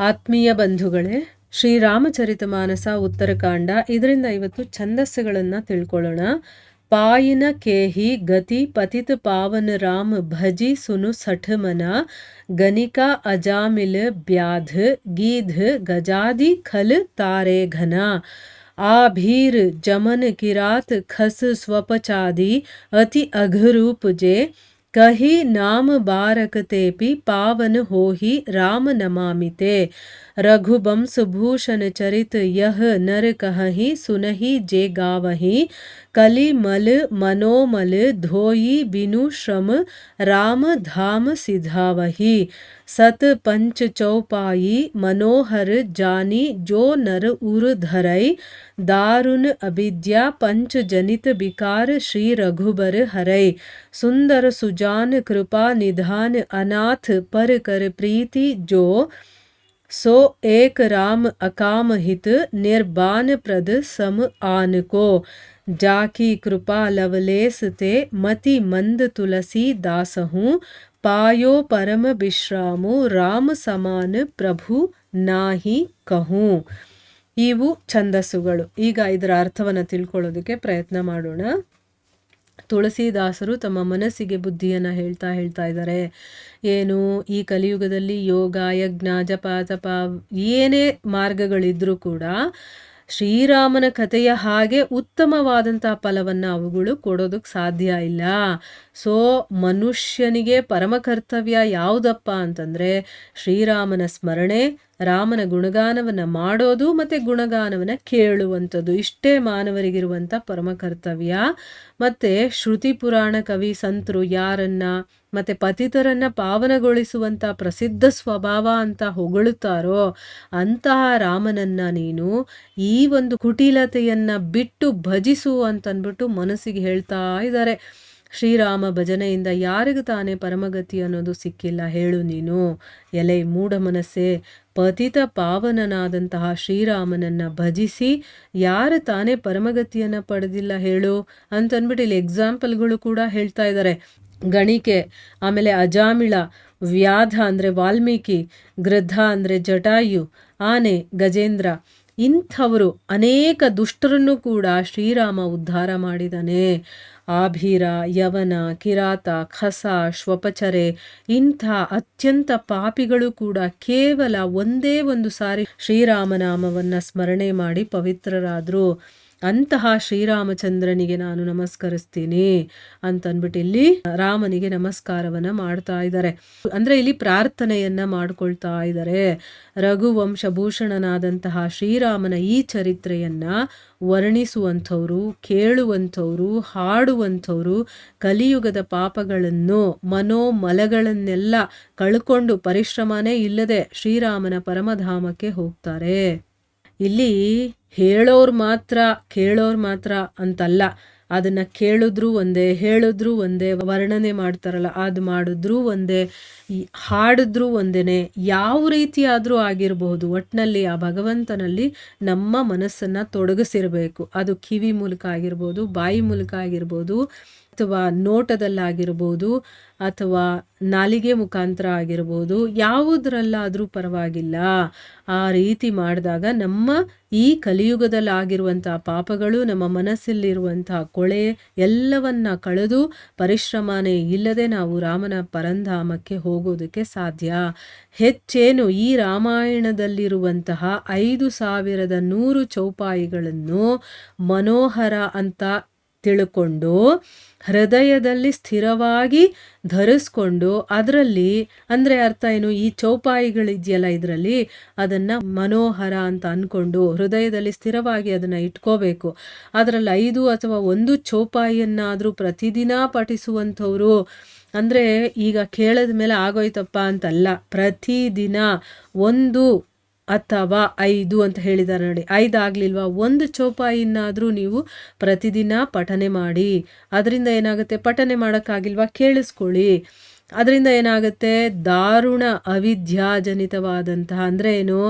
ಆತ್ಮೀಯ ಬಂಧುಗಳೇ, ಶ್ರೀರಾಮಚರಿತಮಾನಸ ಉತ್ತರಕಾಂಡ. ಇದರಿಂದ ಇವತ್ತು ಛಂದಸ್ಸುಗಳನ್ನು ತಿಳ್ಕೊಳ್ಳೋಣ. ಪಾಯಿನ ಕೇಹಿ ಗತಿ ಪತಿತ ಪಾವನ ರಾಮ ಭಜಿ ಸುನು ಸಠಮನ ಗನಿಕಾ ಅಜಾಮಿಲ್ ಬ್ಯಾಧ ಗೀಧ ಗಜಾದಿ ಖಲ್ ತಾರೆ ಘನ ಆಭೀರ್ ಜಮನ್ ಕಿರಾತ್ ಖಸ್ ಸ್ವಪಚಾದಿ ಅತಿ ಅಘರೂಪ ಜೆ कही नाम बारकतेपि पावन होहि राम नमामिते रघुबंश भूषण चरित यह नर कहहि सुनहि जे गावहि कलि मल मनोमल धोई बिनु श्रम राम धाम सिधावहि सत पंच चौपाई मनोहर जानी जो नर उर धरई दारुण अविद्या पंच जनित विकार श्री रघुबर हरई सुंदर सुजान कृपा निधान अनाथ पर कर प्रीति जो सो एक राम अकाम हित निर्बान प्रद सम आन को जाकी कृपा लवलेस ते मति मंद तुलसी दास हूँ पायो परम विश्रामो राम समान प्रभु नाही कहूँ. ಇವು ಛಂದಸ್ಸುಗಳು. ಈಗ ಇದರ ಅರ್ಥವನ್ನು ತಿಳ್ಕೊಳ್ಳೋದಕ್ಕೆ ಪ್ರಯತ್ನ ಮಾಡೋಣ. ತುಳಸಿದಾಸರು ತಮ್ಮ ಮನಸ್ಸಿಗೆ ಬುದ್ಧಿಯನ್ನು ಹೇಳ್ತಾ ಇದ್ದಾರೆ. ಏನು, ಈ ಕಲಿಯುಗದಲ್ಲಿ ಯೋಗ, ಯಜ್ಞ, ಜಪ ತಪ ಏನೇ ಮಾರ್ಗಗಳಿದ್ರೂ ಕೂಡ ಶ್ರೀರಾಮನ ಕಥೆಯ ಹಾಗೆ ಉತ್ತಮವಾದಂಥ ಫಲವನ್ನು ಅವುಗಳು ಕೊಡೋದಕ್ಕೆ ಸಾಧ್ಯ ಇಲ್ಲ. ಸೊ ಮನುಷ್ಯನಿಗೆ ಪರಮ ಕರ್ತವ್ಯ ಯಾವುದಪ್ಪ ಅಂತಂದರೆ ಶ್ರೀರಾಮನ ಸ್ಮರಣೆ, ರಾಮನ ಗುಣಗಾನವನ್ನು ಮಾಡೋದು ಮತ್ತು ಗುಣಗಾನವನ್ನು ಕೇಳುವಂಥದ್ದು. ಇಷ್ಟೇ ಮಾನವರಿಗಿರುವಂಥ ಪರಮ ಕರ್ತವ್ಯ. ಮತ್ತು ಶ್ರುತಿ ಪುರಾಣ ಕವಿ ಸಂತರು ಯಾರನ್ನ ಮತ್ತು ಪತಿತರನ್ನು ಪಾವನಗೊಳಿಸುವಂಥ ಪ್ರಸಿದ್ಧ ಸ್ವಭಾವ ಅಂತ ಹೊಗಳುತ್ತಾರೋ ಅಂತಹ ರಾಮನನ್ನು ನೀನು ಈ ಒಂದು ಕುಟಿಲತೆಯನ್ನು ಬಿಟ್ಟು ಭಜಿಸು ಅಂತನ್ಬಿಟ್ಟು ಮನಸ್ಸಿಗೆ ಹೇಳ್ತಾ ಇದ್ದಾರೆ. ಶ್ರೀರಾಮ ಭಜನೆಯಿಂದ ಯಾರಿಗೂ ತಾನೇ ಪರಮಗತಿ ಅನ್ನೋದು ಸಿಕ್ಕಿಲ್ಲ, ಹೇಳು ನೀನು. ಎಲೆ ಮೂಢ ಮನಸ್ಸೇ, ಪತಿತ ಪಾವನನಾದಂತಹ ಶ್ರೀರಾಮನನ್ನು ಭಜಿಸಿ ಯಾರು ತಾನೇ ಪರಮಗತಿಯನ್ನು ಪಡೆದಿಲ್ಲ ಹೇಳು ಅಂತನ್ಬಿಟ್ಟು ಇಲ್ಲಿ ಎಕ್ಸಾಂಪಲ್ಗಳು ಕೂಡ ಹೇಳ್ತಾ ಇದ್ದಾರೆ. ಗಣಿಕೆ, ಆಮೇಲೆ ಅಜಾಮಿಳ, ವ್ಯಾಧ ಅಂದರೆ ವಾಲ್ಮೀಕಿ, ಗೃದ್ಧ ಅಂದರೆ ಜಟಾಯು, ಆನೆ ಗಜೇಂದ್ರ, ಇಂಥವರು ಅನೇಕ ದುಷ್ಟರನ್ನು ಕೂಡ ಶ್ರೀರಾಮ ಉದ್ಧಾರ ಮಾಡಿದ್ದಾನೆ. ಆಭೀರ, ಯವನ, ಕಿರಾತ, ಖಸ, ಶ್ವಪಚರೆ ಇಂಥ ಅತ್ಯಂತ ಪಾಪಿಗಳು ಕೂಡ ಕೇವಲ ಒಂದೇ ಒಂದು ಸಾರಿ ಶ್ರೀರಾಮನಾಮವನ್ನು ಸ್ಮರಣೆ ಮಾಡಿ ಪವಿತ್ರರಾದರು. ಅಂತಹ ಶ್ರೀರಾಮಚಂದ್ರನಿಗೆ ನಾನು ನಮಸ್ಕರಿಸ್ತೀನಿ ಅಂತನ್ಬಿಟ್ಟು ಇಲ್ಲಿ ರಾಮನಿಗೆ ನಮಸ್ಕಾರವನ್ನು ಮಾಡ್ತಾ ಇದ್ದಾರೆ. ಅಂದರೆ ಇಲ್ಲಿ ಪ್ರಾರ್ಥನೆಯನ್ನ ಮಾಡ್ಕೊಳ್ತಾ ಇದ್ದಾರೆ. ರಘುವಂಶಭೂಷಣನಾದಂತಹ ಶ್ರೀರಾಮನ ಈ ಚರಿತ್ರೆಯನ್ನ ವರ್ಣಿಸುವಂಥವ್ರು, ಕೇಳುವಂಥವ್ರು, ಹಾಡುವಂಥವ್ರು ಕಲಿಯುಗದ ಪಾಪಗಳನ್ನು, ಮನೋಮಲಗಳನ್ನೆಲ್ಲ ಕಳ್ಕೊಂಡು ಪರಿಶ್ರಮನೇ ಇಲ್ಲದೆ ಶ್ರೀರಾಮನ ಪರಮಧಾಮಕ್ಕೆ ಹೋಗ್ತಾರೆ. ಇಲ್ಲಿ ಹೇಳೋರು ಮಾತ್ರ ಕೇಳೋರು ಮಾತ್ರ ಅಂತಲ್ಲ, ಅದನ್ನು ಕೇಳಿದ್ರೂ ಒಂದೇ, ಹೇಳಿದ್ರೂ ಒಂದೇ, ವರ್ಣನೆ ಮಾಡ್ತಾರಲ್ಲ ಅದು ಮಾಡಿದ್ರೂ ಒಂದೇ, ಹಾಡಿದ್ರೂ ಒಂದೇ, ಯಾವ ರೀತಿ ಆದರೂ ಆಗಿರಬಹುದು. ಒಟ್ಟಿನಲ್ಲಿ ಆ ಭಗವಂತನಲ್ಲಿ ನಮ್ಮ ಮನಸ್ಸನ್ನು ತೊಡಗಿಸಿರಬೇಕು. ಅದು ಕಿವಿ ಮೂಲಕ ಆಗಿರ್ಬೋದು, ಬಾಯಿ ಮೂಲಕ ಆಗಿರ್ಬೋದು, ಅಥವಾ ನೋಟದಲ್ಲಾಗಿರ್ಬೋದು, ಅಥವಾ ನಾಲಿಗೆ ಮುಖಾಂತರ ಆಗಿರ್ಬೋದು, ಯಾವುದರಲ್ಲಾದರೂ ಪರವಾಗಿಲ್ಲ. ಆ ರೀತಿ ಮಾಡಿದಾಗ ನಮ್ಮ ಈ ಕಲಿಯುಗದಲ್ಲಾಗಿರುವಂಥ ಪಾಪಗಳು, ನಮ್ಮ ಮನಸ್ಸಲ್ಲಿರುವಂತಹ ಕೊಳೆ ಎಲ್ಲವನ್ನ ಕಳೆದು ಪರಿಶ್ರಮನೇ ಇಲ್ಲದೆ ನಾವು ರಾಮನ ಪರಂಧಾಮಕ್ಕೆ ಹೋಗೋದಕ್ಕೆ ಸಾಧ್ಯ. ಹೆಚ್ಚೇನು ಈ ರಾಮಾಯಣದಲ್ಲಿರುವಂತಹ 5100 ಚೌಪಾಯಿಗಳನ್ನು ಮನೋಹರ ಅಂತ ತಿಳ್ಕೊಂಡು ಹೃದಯದಲ್ಲಿ ಸ್ಥಿರವಾಗಿ ಧರಿಸ್ಕೊಂಡು ಅದರಲ್ಲಿ ಅಂದರೆ ಅರ್ಥ ಏನು, ಈ ಚೌಪಾಯಿಗಳಿದೆಯಲ್ಲ ಇದರಲ್ಲಿ ಅದನ್ನು ಮನೋಹರ ಅಂತ ಅಂದ್ಕೊಂಡು ಹೃದಯದಲ್ಲಿ ಸ್ಥಿರವಾಗಿ ಅದನ್ನು ಇಟ್ಕೋಬೇಕು. ಅದರಲ್ಲಿ 5 ಅಥವಾ 1 ಚೌಪಾಯಿಯನ್ನಾದರೂ ಪ್ರತಿದಿನ ಪಠಿಸುವಂಥವ್ರು. ಅಂದರೆ ಈಗ ಕೇಳಿದ ಮೇಲೆ ಆಗೋಯ್ತಪ್ಪ ಅಂತಲ್ಲ, ಪ್ರತಿದಿನ 1 ಅಥವಾ 5 ಅಂತ ಹೇಳಿದ್ದಾರೆ ನೋಡಿ. 5 ಆಗಲಿಲ್ವಾ, 1 ಚೌಪಾಯಿನಾದರೂ ನೀವು ಪ್ರತಿದಿನ ಪಠನೆ ಮಾಡಿ. ಅದರಿಂದ ಏನಾಗುತ್ತೆ, ಪಠನೆ ಮಾಡೋಕ್ಕಾಗಿಲ್ವಾ ಕೇಳಿಸ್ಕೊಳ್ಳಿ. ಅದರಿಂದ ಏನಾಗುತ್ತೆ, ದಾರುಣ ಅವಿದ್ಯಾಜನಿತವಾದಂತಹ ಅಂದರೆ ಏನು,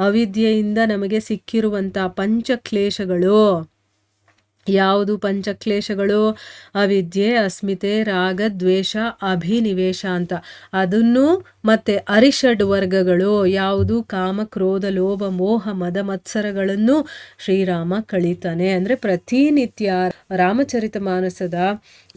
ಅವಿದ್ಯೆಯಿಂದ ನಮಗೆ ಸಿಕ್ಕಿರುವಂಥ ಪಂಚಕ್ಲೇಶಗಳು ಯಾವುದು ಪಂಚಕ್ಲೇಶಗಳು? ಅವಿದ್ಯೆ, ಅಸ್ಮಿತೆ, ರಾಗ, ದ್ವೇಷ, ಅಭಿನಿವೇಶ ಅಂತ. ಅದನ್ನು ಮತ್ತೆ ಅರಿಷಡ್ ವರ್ಗಗಳು ಯಾವುದು? ಕಾಮ, ಕ್ರೋಧ, ಲೋಭ, ಮೋಹ, ಮದ, ಮತ್ಸರಗಳನ್ನು ಶ್ರೀರಾಮ ಕಳೀತಾನೆ. ಅಂದರೆ ಪ್ರತಿನಿತ್ಯ ರಾಮಚರಿತ ಮಾನಸದ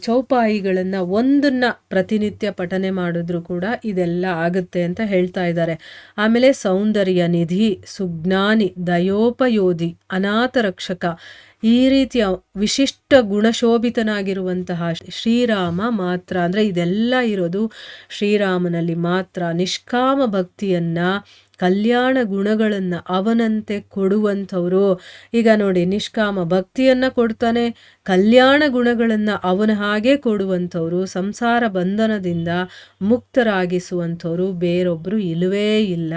ಚೌಪಾಯಿಗಳನ್ನು ಒಂದನ್ನ ಪ್ರತಿನಿತ್ಯ ಪಠನೆ ಮಾಡಿದ್ರು ಕೂಡ ಇದೆಲ್ಲ ಆಗುತ್ತೆ ಅಂತ ಹೇಳ್ತಾ ಇದ್ದಾರೆ. ಆಮೇಲೆ ಸೌಂದರ್ಯ ನಿಧಿ, ಸುಜ್ಞಾನಿ, ದಯೋಪಯೋಧಿ, ಅನಾಥ ರಕ್ಷಕ, ಈ ರೀತಿಯ ವಿಶಿಷ್ಟ ಗುಣಶೋಭಿತನಾಗಿರುವಂತಹ ಶ್ರೀರಾಮ ಮಾತ್ರ. ಅಂದರೆ ಇದೆಲ್ಲ ಇರೋದು ಶ್ರೀರಾಮನಲ್ಲಿ ಮಾತ್ರ. ನಿಷ್ಕಾಮ ಭಕ್ತಿಯನ್ನ, ಕಲ್ಯಾಣ ಗುಣಗಳನ್ನು ಅವನಂತೆ ಕೊಡುವಂಥವ್ರು. ಈಗ ನೋಡಿ, ನಿಷ್ಕಾಮ ಭಕ್ತಿಯನ್ನು ಕೊಡ್ತಾನೆ, ಕಲ್ಯಾಣ ಗುಣಗಳನ್ನು ಅವನ ಹಾಗೆ ಕೊಡುವಂಥವ್ರು, ಸಂಸಾರ ಬಂಧನದಿಂದ ಮುಕ್ತರಾಗಿಸುವಂಥವ್ರು ಬೇರೊಬ್ಬರು ಇಲ್ಲವೇ ಇಲ್ಲ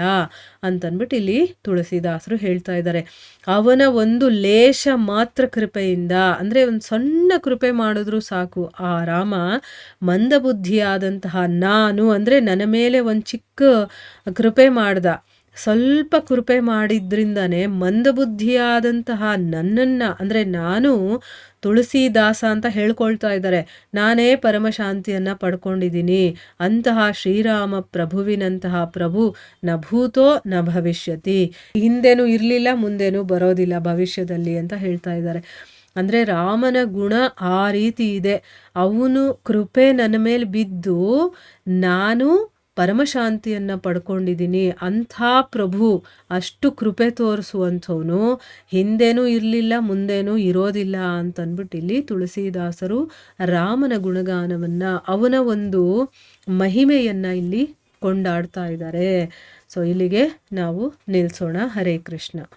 ಅಂತನ್ಬಿಟ್ಟು ಇಲ್ಲಿ ತುಳಸಿದಾಸರು ಹೇಳ್ತಾ ಇದ್ದಾರೆ. ಅವನ ಒಂದು ಲೇಷ ಮಾತ್ರ ಕೃಪೆಯಿಂದ, ಅಂದರೆ ಒಂದು ಸಣ್ಣ ಕೃಪೆ ಮಾಡಿದ್ರು ಸಾಕು. ಆ ರಾಮ ಮಂದಬುದ್ಧಿಯಾದಂತಹ ನಾನು, ಅಂದರೆ ನನ್ನ ಮೇಲೆ ಒಂದು ಚಿಕ್ಕ ಕೃಪೆ ಮಾಡ್ದ, ಸ್ವಲ್ಪ ಕೃಪೆ ಮಾಡಿದ್ರಿಂದನೇ ಮಂದಬುದ್ಧಿಯಾದಂತಹ ನನ್ನನ್ನು, ಅಂದರೆ ನಾನು ತುಳಸಿದಾಸ ಅಂತ ಹೇಳ್ಕೊಳ್ತಾ ಇದ್ದಾರೆ, ನಾನೇ ಪರಮಶಾಂತಿಯನ್ನು ಪಡ್ಕೊಂಡಿದ್ದೀನಿ. ಅಂತಹ ಶ್ರೀರಾಮ ಪ್ರಭುವಿನಂತಹ ಪ್ರಭು ನ ಭೂತೋ ನ ಭವಿಷ್ಯತಿ, ಹಿಂದೆನೂ ಇರಲಿಲ್ಲ, ಮುಂದೆನೂ ಬರೋದಿಲ್ಲ ಭವಿಷ್ಯದಲ್ಲಿ ಅಂತ ಹೇಳ್ತಾ ಇದ್ದಾರೆ. ಅಂದರೆ ರಾಮನ ಗುಣ ಆ ರೀತಿ ಇದೆ. ಅವನು ಕೃಪೆ ನನ್ನ ಮೇಲೆ ಬಿದ್ದು ನಾನು ಪರಮಶಾಂತಿಯನ್ನು ಪಡ್ಕೊಂಡಿದ್ದೀನಿ. ಅಂಥ ಪ್ರಭು, ಅಷ್ಟು ಕೃಪೆ ತೋರಿಸುವಂಥವನು, ಹಿಂದೆನೂ ಇರಲಿಲ್ಲ, ಮುಂದೇನೂ ಇರೋದಿಲ್ಲ ಅಂತನ್ಬಿಟ್ಟು ಇಲ್ಲಿ ತುಳಸಿದಾಸರು ರಾಮನ ಗುಣಗಾನವನ್ನು, ಅವನ ಒಂದು ಮಹಿಮೆಯನ್ನು ಇಲ್ಲಿ ಕೊಂಡಾಡ್ತಾ ಇದ್ದಾರೆ. ಸೊ ಇಲ್ಲಿಗೆ ನಾವು ನಿಲ್ಲಿಸೋಣ. ಹರೇ ಕೃಷ್ಣ.